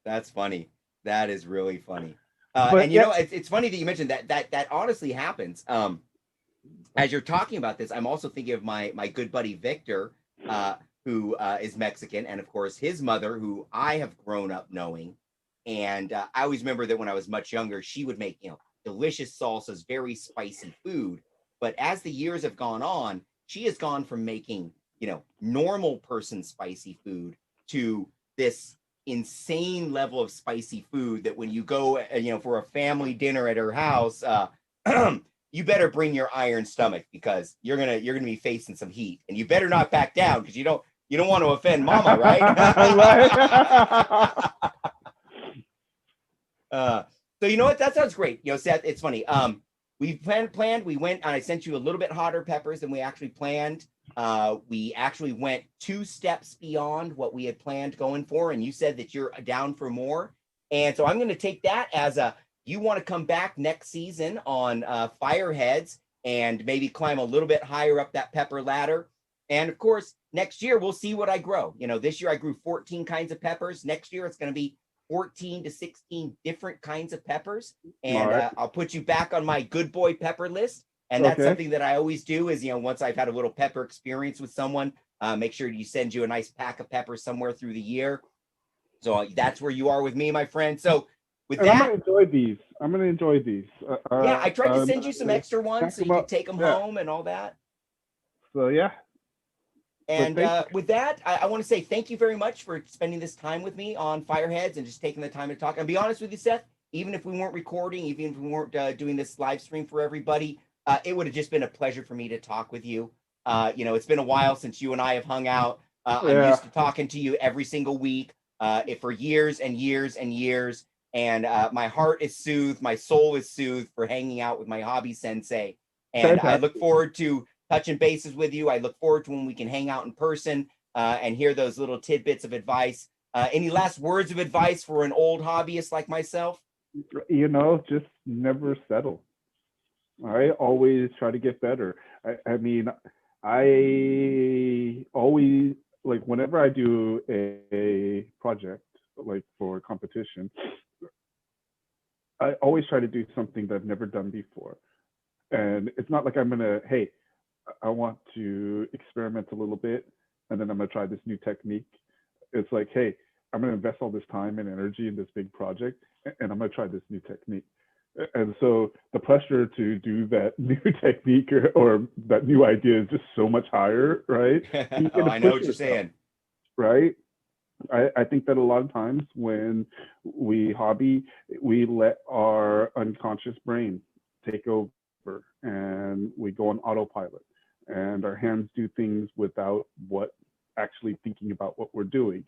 That's funny. That is really funny. And it's funny that you mentioned that honestly happens. As you're talking about this, I'm also thinking of my good buddy Victor, who is Mexican, and of course his mother, who I have grown up knowing. And I always remember that when I was much younger, she would make delicious salsas, very spicy food. But as the years have gone on, she has gone from making normal person spicy food to this insane level of spicy food that when you go for a family dinner at her house, you better bring your iron stomach because you're gonna be facing some heat, and you better not back down because you don't want to offend mama, right? So you know what, that sounds great. Seth, it's funny, we planned, we went and I sent you a little bit hotter peppers than we actually planned. We actually went 2 steps beyond what we had planned going for, and you said that you're down for more. And so I'm going to take that as you want to come back next season on Fireheads and maybe climb a little bit higher up that pepper ladder. And of course, next year we'll see what I grow. This year I grew 14 kinds of peppers. Next year it's going to be 14 to 16 different kinds of peppers. And I'll put you back on my good boy pepper list. And that's something that I always do is, once I've had a little pepper experience with someone, make sure you send you a nice pack of peppers somewhere through the year. So that's where you are with me, my friend. So with that, I'm gonna enjoy these. Yeah, I tried to send you some extra ones so you could take them home and all that. So yeah. And with that, I want to say thank you very much for spending this time with me on Fireheads and just taking the time to talk. And be honest with you, Seth, even if we weren't recording, even if we weren't doing this live stream for everybody, it would have just been a pleasure for me to talk with you. It's been a while since you and I have hung out. I'm used to talking to you every single week for years and years and years. And my heart is soothed. My soul is soothed for hanging out with my hobby sensei. And I look forward to touching bases with you. I look forward to when we can hang out in person and hear those little tidbits of advice. Any last words of advice for an old hobbyist like myself? Just never settle. All right, always try to get better. I mean, I always, like, whenever I do a project, like for competition, I always try to do something that I've never done before. And it's not like I'm gonna, hey, I want to experiment a little bit and then I'm gonna try this new technique. It's like, hey, I'm gonna invest all this time and energy in this big project and I'm gonna try this new technique. And so the pressure to do that new technique or that new idea is just so much higher, right? I know what you're saying. Right? I think that a lot of times when we hobby, we let our unconscious brain take over and we go on autopilot and our hands do things without what actually thinking about what we're doing.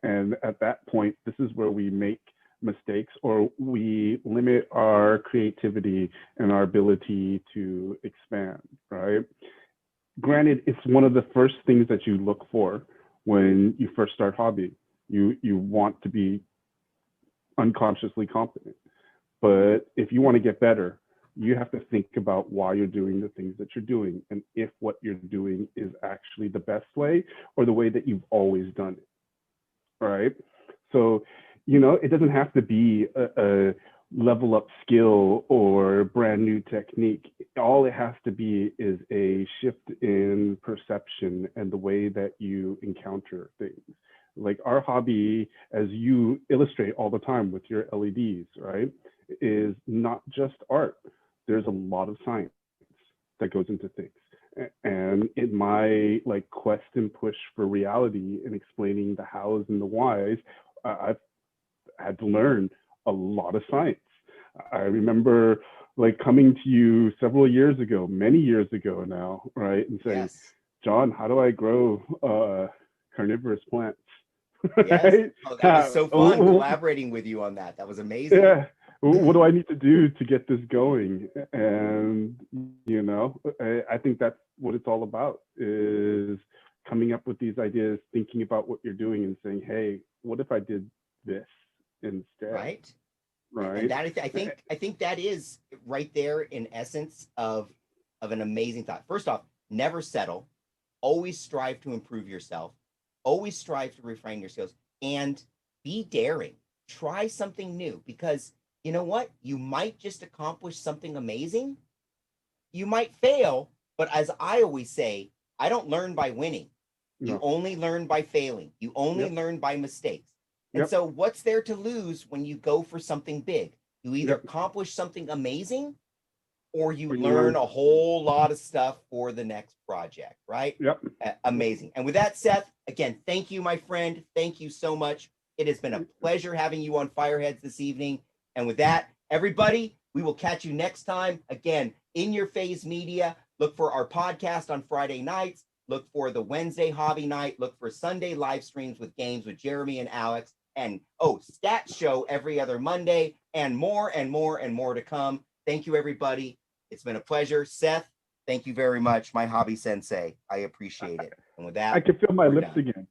And at that point, this is where we make mistakes or we limit our creativity and our ability to expand, right? Granted, it's one of the first things that you look for when you first start hobby. You want to be unconsciously competent. But if you want to get better, you have to think about why you're doing the things that you're doing and if what you're doing is actually the best way or the way that you've always done it. All right. So, it doesn't have to be a level up skill or brand new technique. All it has to be is a shift in perception and the way that you encounter things. Like our hobby, as you illustrate all the time with your LEDs, right, is not just art. There's a lot of science that goes into things. And in my quest and push for reality and explaining the hows and the whys, I've had to learn a lot of science. I remember coming to you several years ago, many years ago now, right, and saying, yes. John, how do I grow carnivorous plants? Yes. Right? Oh, that was so fun collaborating with you on that. That was amazing. Yeah. What do I need to do to get this going? And, I think that's what it's all about, is coming up with these ideas, thinking about what you're doing and saying, hey, what if I did this instead? Right. And that, I think that is right there in essence of an amazing thought. First off, never settle, always strive to improve yourself, always strive to refine your skills, and be daring. Try something new, because you know what? You might just accomplish something amazing. You might fail, but as I always say, I don't learn by winning. No. You only learn by failing. You only learn by mistakes. And so what's there to lose when you go for something big? You either accomplish something amazing or you learn a whole lot of stuff for the next project, right? Amazing. And with that, Seth, again, thank you, my friend. Thank you so much. It has been a pleasure having you on Fireheads this evening. And with that, everybody, we will catch you next time. Again, In Your Face Media. Look for our podcast on Friday nights. Look for the Wednesday hobby night. Look for Sunday live streams with games with Jeremy and Alex. And Stat Show every other Monday, and more and more and more to come. Thank you, everybody. It's been a pleasure. Seth, thank you very much, my hobby sensei. I appreciate it. And with that, I can feel my lips again.